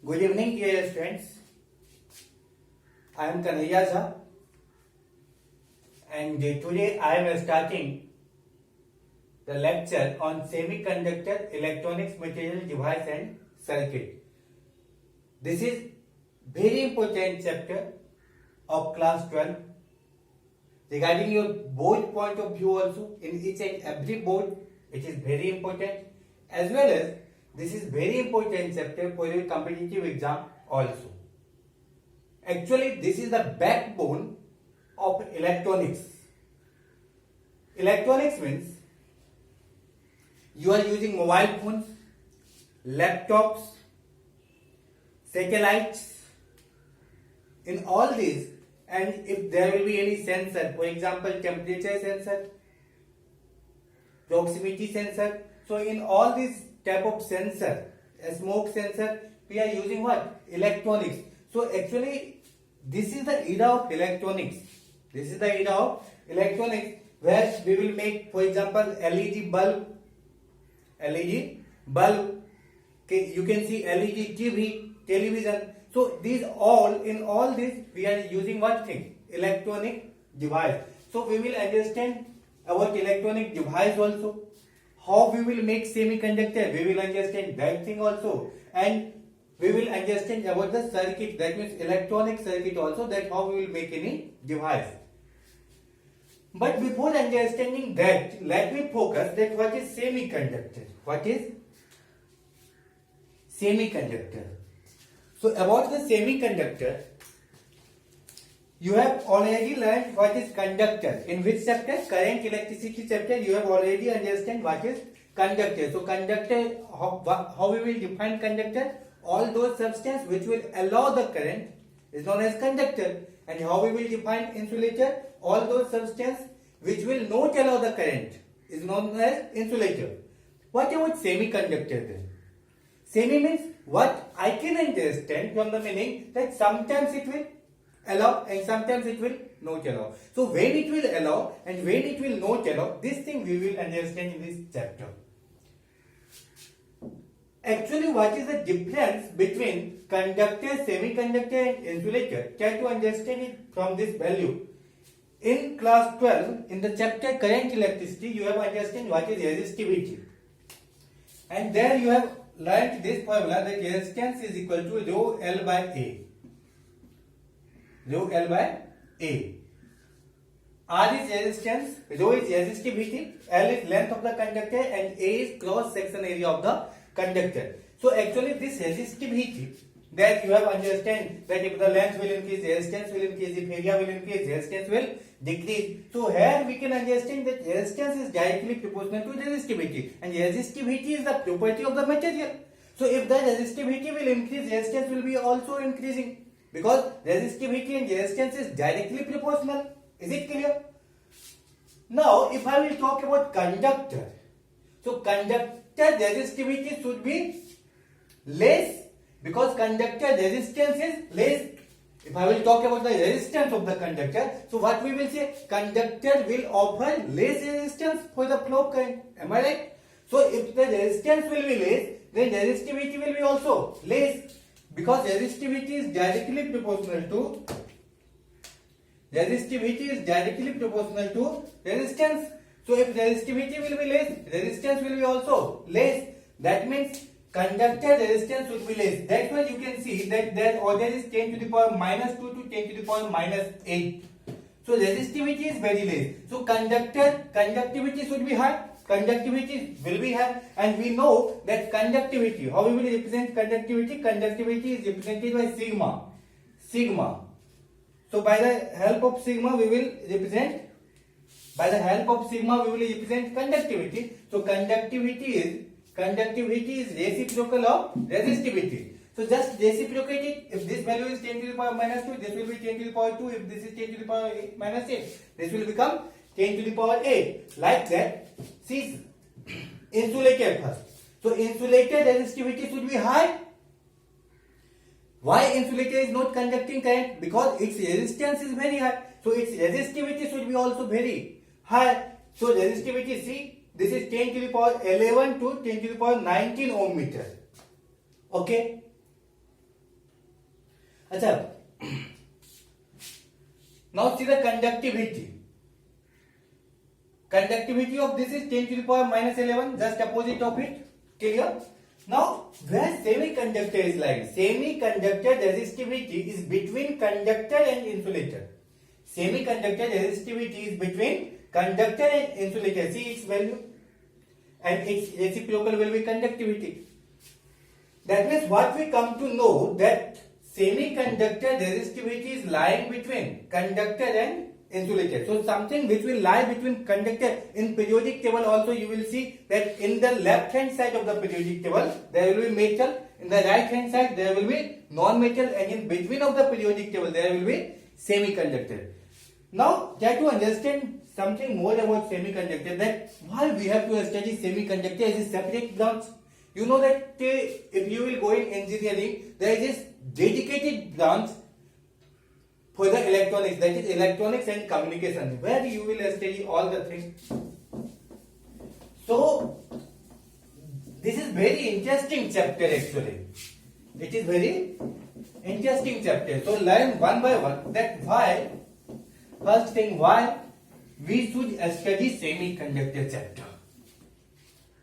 Good evening, dear students. I am Kanhaiya Jha, and today I am starting the lecture on semiconductor electronics material device and circuit. This is very important chapter of class 12 regarding your board point of view also. In each and every board it is very important, as well as this is very important chapter for your competitive exam also. Actually, this is the backbone of electronics. Electronics means you are using mobile phones, laptops, satellites, in all these, and if there will be any sensor, for example temperature sensor, proximity sensor, so in all these type of sensor, a smoke sensor, we are using what? Electronics. So actually this is the era of electronics. This is the era of electronics where we will make, for example, LED bulb, you can see LED TV, television. So these all, in all this we are using what thing? Electronic device. So we will understand about electronic device also. How we will make semiconductor, we will understand that thing also, and we will understand about the circuit, that means electronic circuit also, that how we will make any device. But before understanding that, let me focus that what is semiconductor. What is semiconductor? So about the semiconductor, you have already learned what is conductor. In which chapter? Current electricity chapter. You have already understand what is conductor. So conductor, how we will define conductor? All those substances which will allow the current is known as conductor. And how we will define insulator? All those substances which will not allow the current is known as insulator. What about semiconductor then? Semi means what I can understand from the meaning that sometimes it will allow and sometimes it will not allow. So when it will allow and when it will not allow, this thing we will understand in this chapter. Actually, what is the difference between conductor, semiconductor and insulator? Try to understand it from this value. In class 12, in the chapter current electricity, you have understand what is resistivity. And there you have learnt this formula that resistance is equal to rho L by A. Rho L by A. R is resistance, rho is resistivity, L is length of the conductor, and A is cross section area of the conductor. So actually this resistivity, that you have understand that if the length will increase, resistance will increase, if area will increase, resistance will decrease. So here we can understand that resistance is directly proportional to resistivity, and resistivity is the property of the material. So if the resistivity will increase, resistance will be also increasing, because resistivity and resistance is directly proportional. Is it clear? Now if I will talk about conductor, so conductor resistivity should be less, because conductor resistance is less. If I will talk about the resistance of the conductor, so what we will say? Conductor will offer less resistance for the flow of current. Am I right? So if the resistance will be less, then resistivity will be also less, because resistivity is directly proportional to resistance. So if resistivity will be less, resistance will be also less. That means conductor resistance would be less. That's why you can see that their order is 10 to the power minus 2 to 10 to the power minus 8. So resistivity is very less. So conductivity should be high. Conductivity will be high, and we know that conductivity, how we will represent conductivity? Conductivity is represented by sigma. So by the help of sigma we will represent conductivity. So conductivity is reciprocal of resistivity. So just reciprocate it. If this value is 10 to the power minus 2, this will be 10 to the power 2. If this is 10 to the power minus 8, this will become 10 to the power 8. Like that. See, insulator first. So insulator resistivity should be high. Why insulator is not conducting current? Because its resistance is very high. So its resistivity should be also very high. So resistivity, see, this is 10 to the power 11 to 10 to the power 19 ohm meter. Okay. अच्छा, now see the conductivity. Conductivity of this is 10 to the power minus 11, just opposite of it. Clear? Now, where semiconductor is lying? Semiconductor resistivity is between conductor and insulator. Semiconductor resistivity is between conductor and insulator. See its value, and its reciprocal will be conductivity. That means what we come to know that semiconductor resistivity is lying between conductor and insulator. So something which will lie between conductor in periodic table also you will see that in the left hand side of the periodic table there will be metal, in the right hand side there will be non-metal, and in between of the periodic table there will be semiconductor. Now try to understand something more about semiconductor, that why we have to study semiconductor as a separate branch. You know that if you will go in engineering, there is this dedicated branch for the electronics, that is electronics and communication, where you will study all the things. So this is very interesting chapter actually. It is very interesting chapter. So learn one by one that why, first thing, why we should study semiconductor chapter.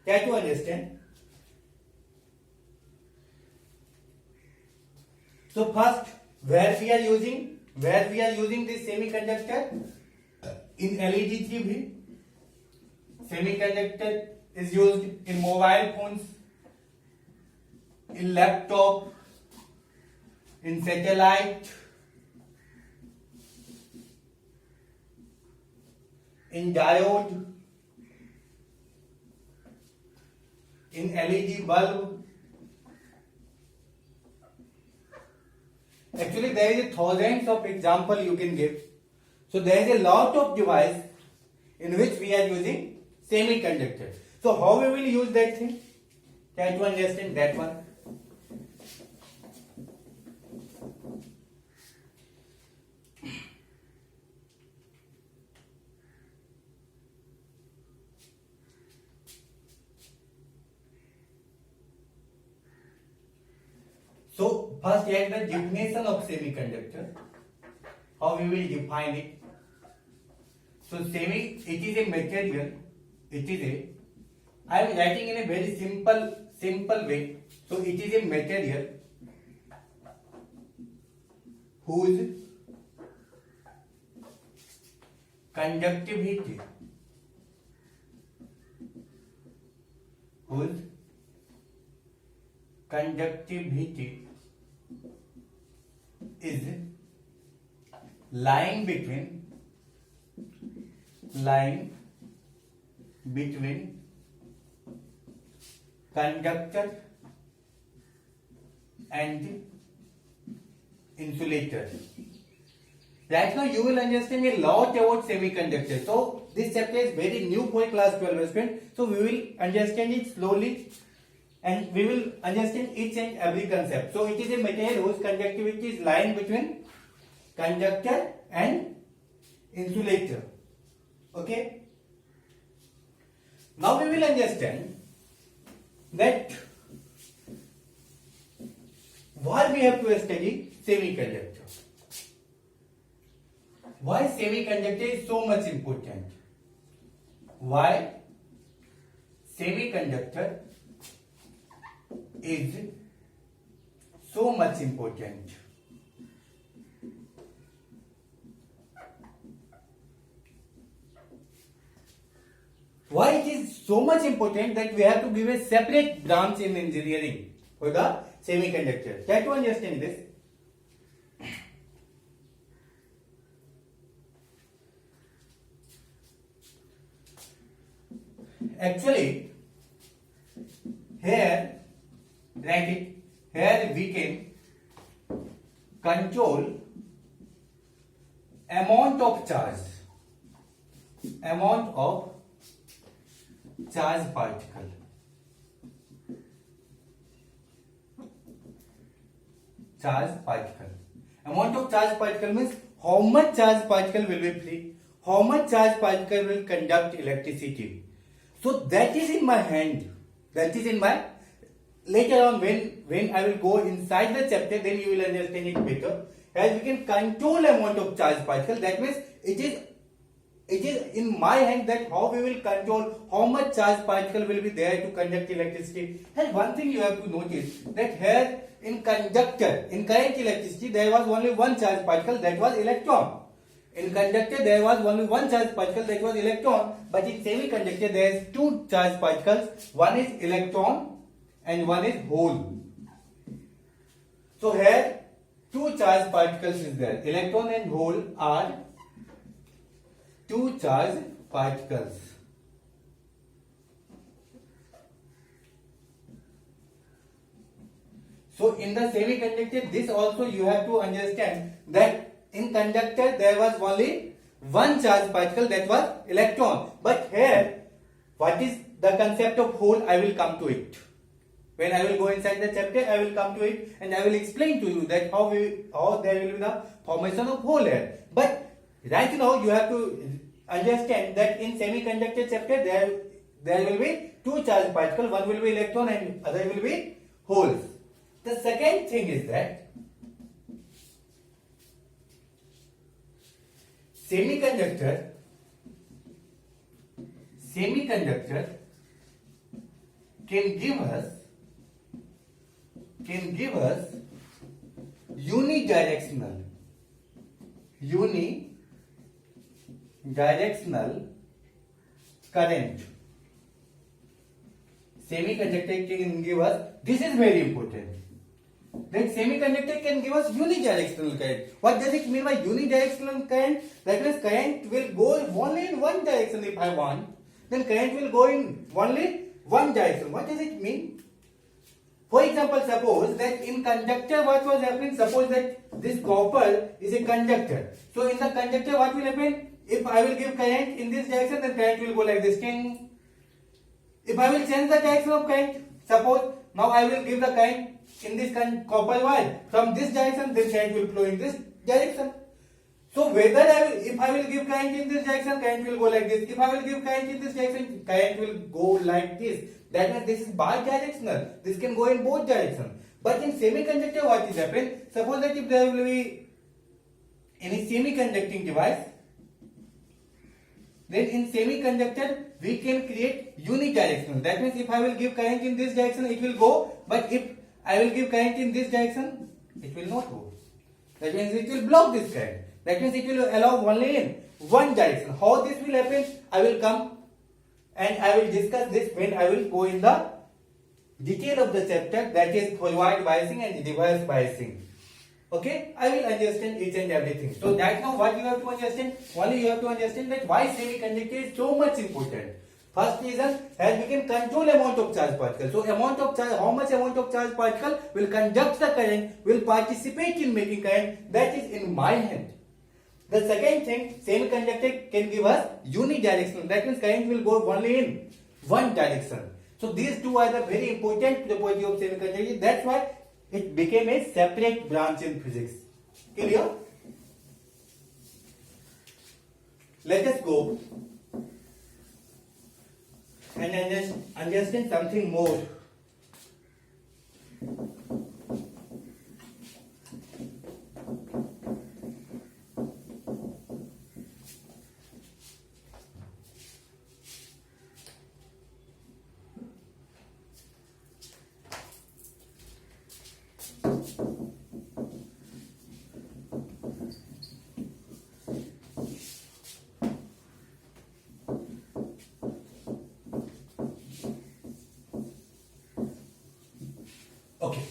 Try to understand. So first, where we are using this semiconductor in LED TV. Semiconductor is used in mobile phones, in laptop, in satellite, in diode, in LED bulb. Actually, there is thousands of example you can give. So there is a lot of device in which we are using semiconductor. So how we will use that thing? Try to understand that one. So first get the definition of semiconductor. How we will define it? So it is a material. I am writing in a very simple way. So it is a material whose conductivity is lying between conductor and insulator. Right now you will understand a lot about semiconductor. So this chapter is very new for class 12 student. So we will understand it slowly and we will understand each and every concept. So it is a material whose conductivity is lying between conductor and insulator. Okay. Now we will understand that why we have to study semiconductor. Why semiconductor is so much important? Why semiconductor is so much important? Why it is so much important that we have to give a separate branch in engineering for the semiconductor? Try to understand this. Actually, here, write it, here we can control amount of charge particle. Amount of charge particle means how much charge particle will be free, how much charge particle will conduct electricity. So that is in my hand, that is in my later on when I will go inside the chapter, then you will understand it better. As we can control amount of charge particle, that means it is in my hand that how we will control how much charge particle will be there to conduct electricity. And one thing you have to notice that here in conductor, in current electricity, there was only one charge particle, that was electron. In conductor there was only one charge particle, that was electron, but in semiconductor there is two charge particles, one is electron and one is hole. So here two charge particles is there, electron and hole are two charge particles. So in the semiconductor, this also you have to understand that in conductor there was only one charge particle, that was electron. But here, what is the concept of hole? I will come to it. When I will go inside the chapter, I will come to it and I will explain to you that how there will be the formation of hole here. But right now you have to understand that in semiconductor chapter there will be two charge particles, one will be electron and other will be holes. The second thing is that semiconductor can give us unidirectional current. Semiconductor can give us, this is very important, that semiconductor can give us unidirectional current. What does it mean by unidirectional current? That means current will go only in one direction. If I want, then current will go in only one direction. What does it mean? For example, suppose that in conductor what was happening, suppose that this copper is a conductor. So in the conductor what will happen? If I will give current in this direction, then current will go like this. If I will change the direction of current, suppose now I will give the current in this copper wire from this direction, then current will flow in this direction. So whether if I will give current in this direction, current will go like this. If I will give current in this direction, current will go like this. That means this is bidirectional. This can go in both directions. But in semiconductor, what is happening? Suppose that if there will be any semiconducting device, then in semiconductor we can create unidirectional. That means if I will give current in this direction, it will go. But if I will give current in this direction, it will not go. That means it will block this current. That means it will allow only in one direction. How this will happen, I will come and I will discuss this when I will go in the detail of the chapter, that is forward biasing and reverse biasing. Okay, I will understand each and everything. So right now what you have to understand, only you have to understand that why semiconductor is so much important. First reason, as we can control amount of charge particle. So amount of charge, how much amount of charge particle will conduct the current, will participate in making current, that is in my hand. The second thing, semiconductor can give us unidirectional. That means current will go only in one direction. So these two are the very important property of semiconductor. That's why it became a separate branch in physics. Clear? Let us go and understand something more. Okay.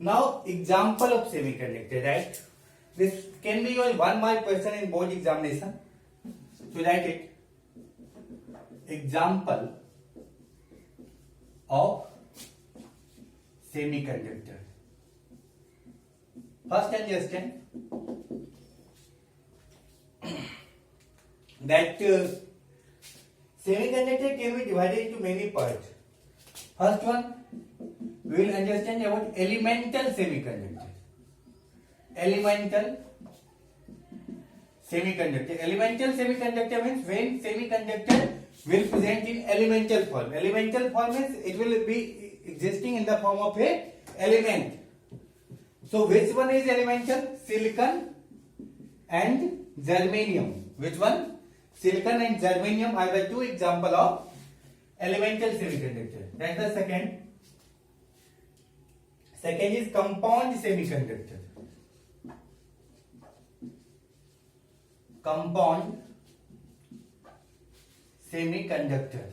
Now, example of semiconductor, right? This can be your 1 mark question in board examination. So write it. Example of semiconductor. First understand that semiconductor can be divided into many parts. First one, we will understand about elemental semiconductor. Elemental semiconductor. Elemental semiconductor means when semiconductor will present in elemental form. Elemental form means it will be existing in the form of a element. So which one is elemental? Silicon and germanium. Which one? Silicon and germanium are the two examples of elemental semiconductor. That's the second. Second is compound semiconductor. Compound semiconductor.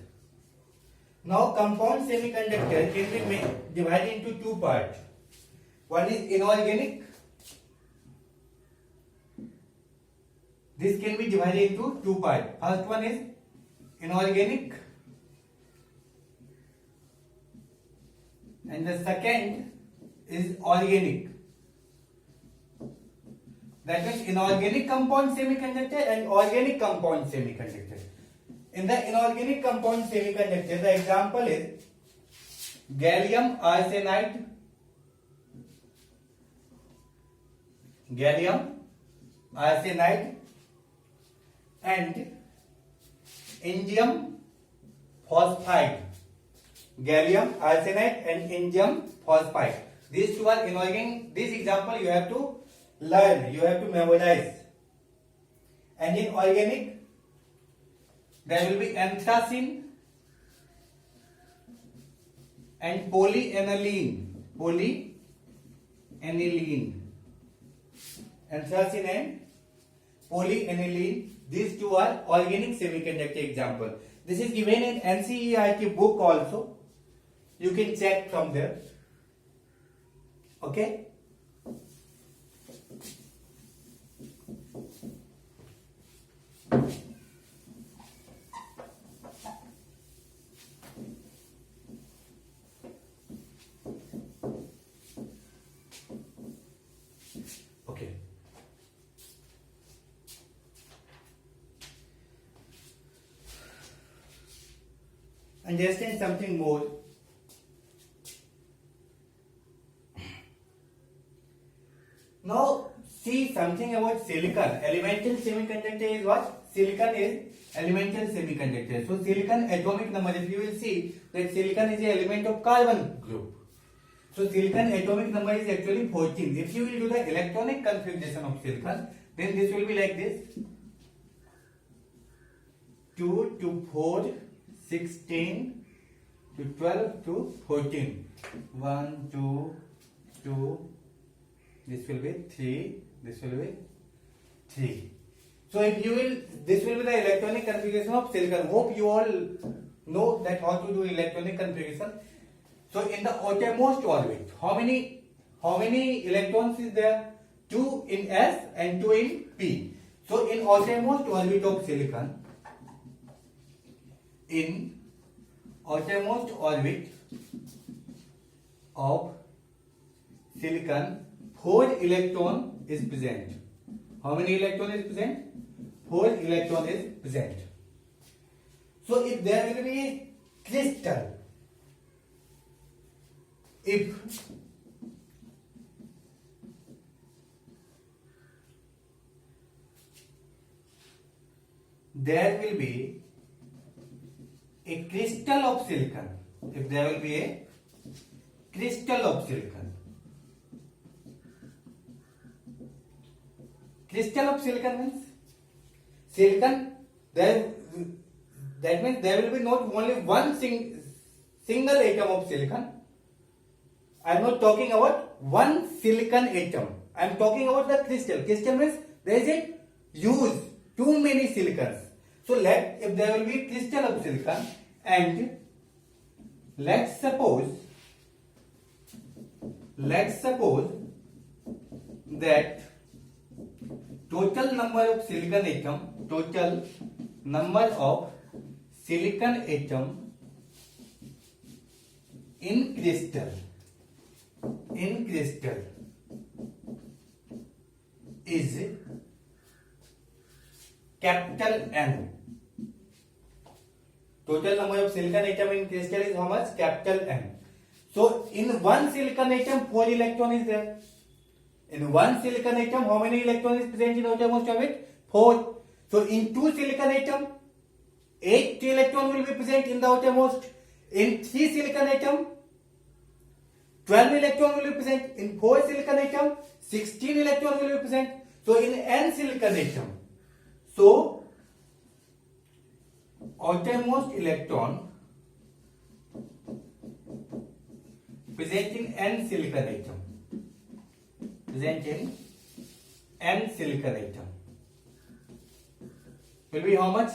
Now compound semiconductor can be divided into two parts. One is inorganic. This can be divided into two parts. First one is inorganic and the second is organic. That means inorganic compound semiconductor and organic compound semiconductor. In the inorganic compound semiconductor, the example is gallium arsenide, and indium phosphide. Gallium arsenide and indium phosphide. These two are inorganic. This example you have to learn, you have to memorize. And in organic, there will be anthracene and polyaniline. Anthracene and polyaniline. These two are organic semiconductor example. This is given in NCERT book also. You can check from there. Okay. Okay. Understand something more. Now see something about silicon. Elemental semiconductor is what? Silicon is elemental semiconductor. So silicon atomic number, if you will see that silicon is an element of carbon group. So silicon atomic number is actually 14. If you will do the electronic configuration of silicon, then this will be like this: 2 to 4, 16 to 12 to 14. 1, 2, 2. This will be 3. This will be 3. So if you will, this will be the electronic configuration of silicon. Hope you all know that how to do electronic configuration. So in the outermost orbit, how many electrons is there? 2 in S and 2 in P. So in outermost orbit of silicon, in outermost orbit of silicon, 4 electron is present. How many electron is present? 4 electron is present. So if there will be a crystal, if there will be a crystal of silicon, if there will be a crystal of silicon, crystal of silicon means silicon, that means there will be not only one single atom of silicon. I am not talking about one silicon atom. I am talking about the crystal. Crystal means there is a huge, too many silicons. So if there will be crystal of silicon, and let's suppose that total number of silicon atom in crystal is capital N. Total number of silicon atom in crystal is how much? Capital N. So in one silicon atom, 4 electron is there. In one silicon atom, how many electrons is present in outermost orbit? 4. So in 2 silicon atom, 8 electron will be present in the outermost. In 3 silicon atom, 12 electron will be present. In 4 silicon atom, 16 electron will be present. So in n silicon atom, so outermost electron present in n silicon atom. Present in n silicon atom will be how much?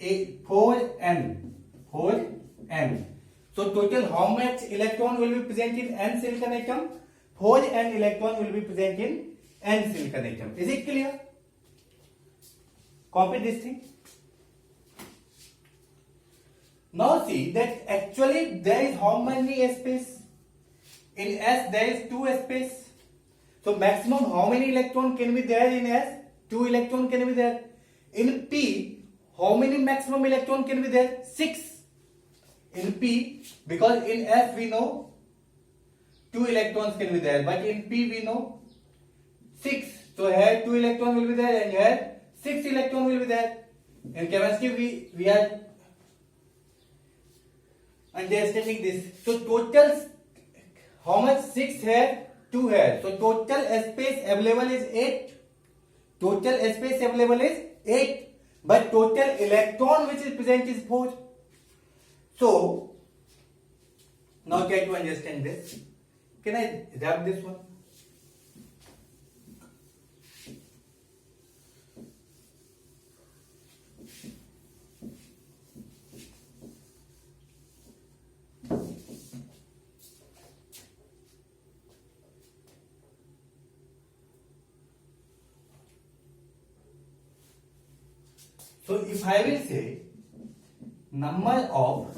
4n. 4n. So total how much electron will be present in n silicon atom? 4n electron will be present in n silicon atom. Is it clear? Copy this thing. Now see that actually there is how many space? In S there is 2 space. So maximum how many electron can be there in S? 2 electron can be there. In P, how many maximum electron can be there? 6. In P, because in S we know 2 electrons can be there, but in P we know 6. So here 2 electron will be there and here 6 electron will be there. In chemistry we are understanding this. So total how much? 6 here, 2 here. So total space available is 8. Total space available is 8. But total electron which is present is 4. So now try to understand this. Can I rub this one? So if I will say number of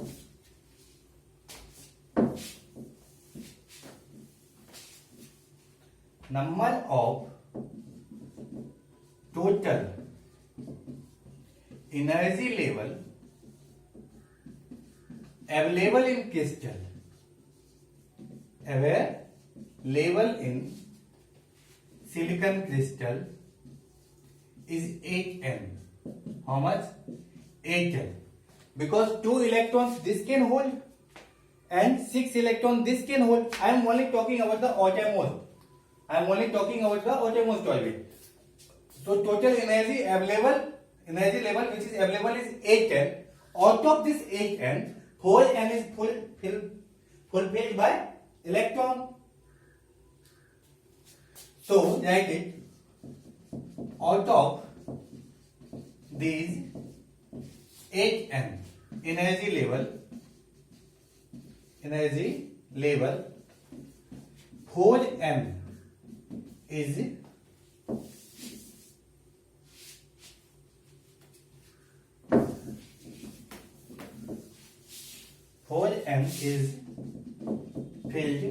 total energy level available in crystal, available in silicon crystal is 8n. How much? 8n. Because 2 electrons this can hold and 6 electrons this can hold. I am only talking about the outermost. Orbit. So total energy level which is available is 8n. Out of this 8n, 4n is fulfilled by electron. So write it. Out of these 8n energy level 4n is filled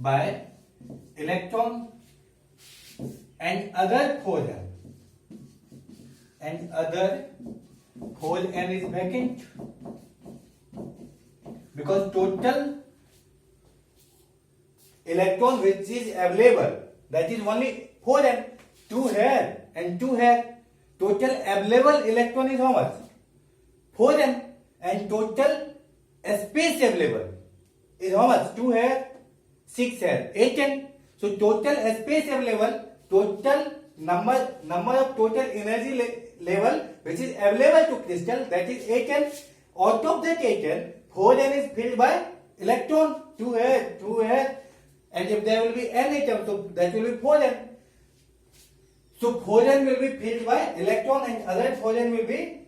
by electron and other 4n is vacant, because total electron which is available, that is only 4n, 2 here and 2 here. Total available electron is how much? 4n. And total space available is how much? 2 here, 6 here, 8n. So total space available, total number of total energy level which is available to crystal, that is 8n. Out of that 8n, 4n is filled by electron, 2 here, 2 here, and if there will be n atom, so that will be 4n. So 4n will be filled by electron and other 4n will be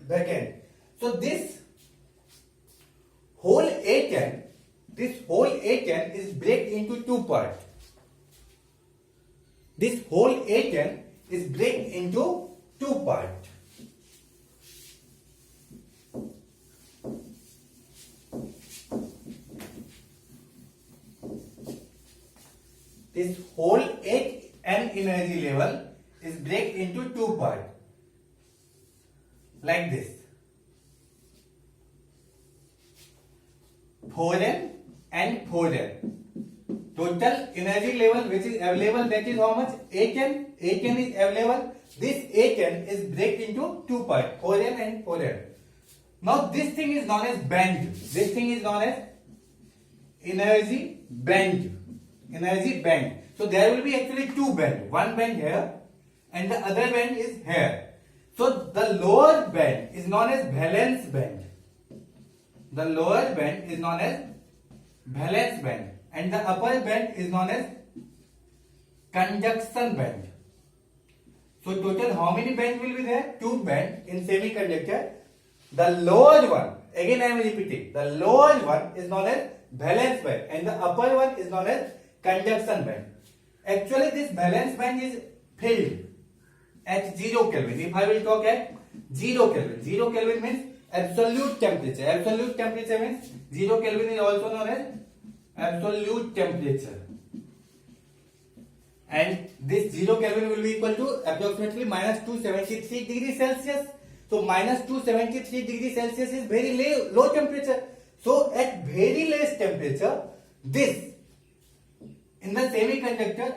vacant. So this whole 8n is break into 2 parts. This whole 8n is break into 2 parts. This whole 8n energy level is break into 2 parts. Like this. 4n and 4n. total energy level which is available, that is how much? Aken. Aken is available. This Aken is break into two parts, 4n and 4n. Now this thing is known as band. This thing is known as energy band. Energy band. So there will be actually two bands. One band here and the other band is here. So the lower band is known as valence band. The lower band is known as valence band and the upper band is known as conduction band. So total how many bands will be there? Two bands in semiconductor. The lower one, again I am repeating, the lower one is known as valence band and the upper one is known as conduction band. Actually this valence band is filled at 0 Kelvin. If I will talk at 0 Kelvin, 0 Kelvin means absolute temperature. Absolute temperature means 0 Kelvin is also known as absolute temperature. And this 0 Kelvin will be equal to approximately minus 273 degrees Celsius. So minus 273 degrees Celsius is very low temperature. So at very less temperature, this in the semiconductor,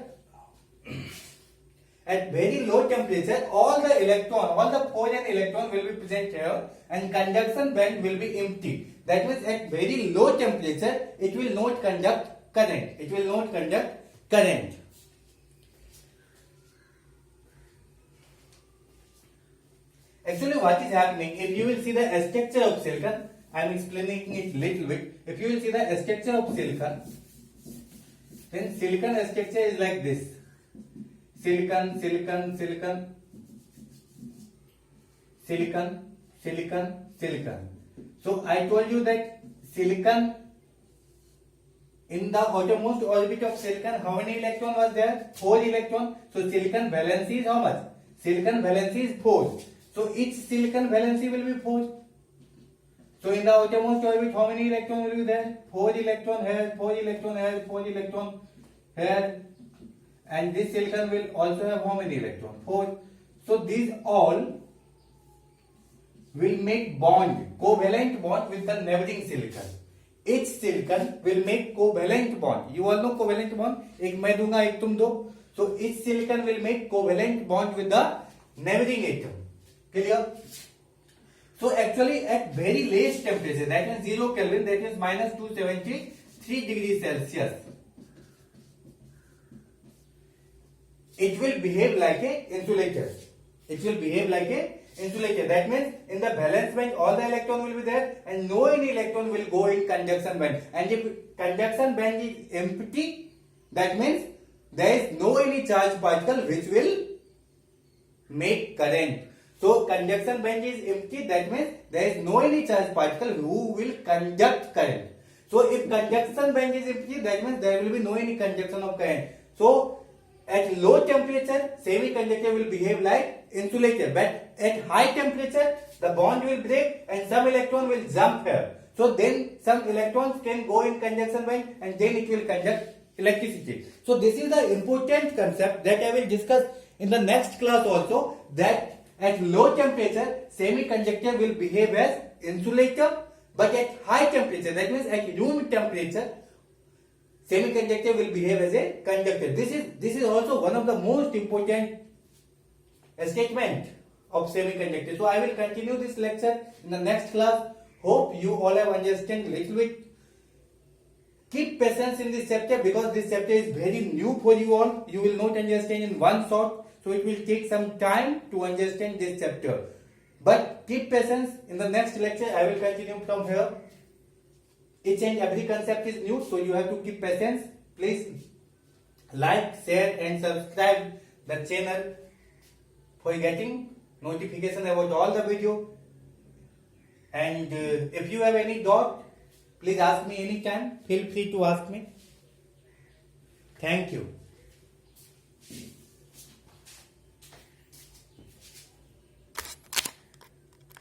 at very low temperature, all the 4n electron will be present here and conduction band will be empty. That means at very low temperature, it will not conduct current. It will not conduct current. Actually, what is happening, if you will see the structure of silicon, I am explaining it little bit. If you will see the structure of silicon, then silicon structure is like this. Silicon, silicon, silicon, silicon, silicon, silicon. So I told you that silicon, in the outermost orbit of silicon, how many electron was there? 4 electron. So silicon valency is how much? Silicon valency is 4. So each silicon valency will be 4. So in the outermost orbit, how many electron will be there? 4 electron here, 4 electron here, 4 electron here. And this silicon will also have how many electron? 4. So these all will make bond, covalent bond with the neighboring silicon. Each silicon will make covalent bond. You all know covalent bond? एक मैं दूंगा, एक तुम दो. So each silicon will make covalent bond with the neighboring atom. Clear? So actually at very less temperature, that means 0 Kelvin, that is minus 273 degrees Celsius, it will behave like a insulator. It will behave like a insulator. That means in the valence band all the electron will be there and no any electron will go in conduction band. And if conduction band is empty, that means there is no any charged particle which will make current. So conduction band is empty, that means there is no any charged particle who will conduct current. So if conduction band is empty, that means there will be no any conduction of current. So at low temperature, semiconductor will behave like insulator, but at high temperature, the bond will break and some electron will jump here. So then some electrons can go in conduction band and then it will conduct electricity. So this is the important concept that I will discuss in the next class also, that at low temperature, semiconductor will behave as insulator, but at high temperature, that means at room temperature, semiconductor will behave as a conductor. This is also one of the most important statement of semiconductor. So I will continue this lecture in the next class. Hope you all have understand little bit. Keep patience in this chapter because this chapter is very new for you all. You will not understand in one shot. So it will take some time to understand this chapter. But keep patience. In the next lecture, I will continue from here. Each and every concept is new, so you have to keep patience. Please like, share and subscribe the channel for getting notification about all the video. And if you have any doubt, please ask me anytime. Feel free to ask me. Thank you.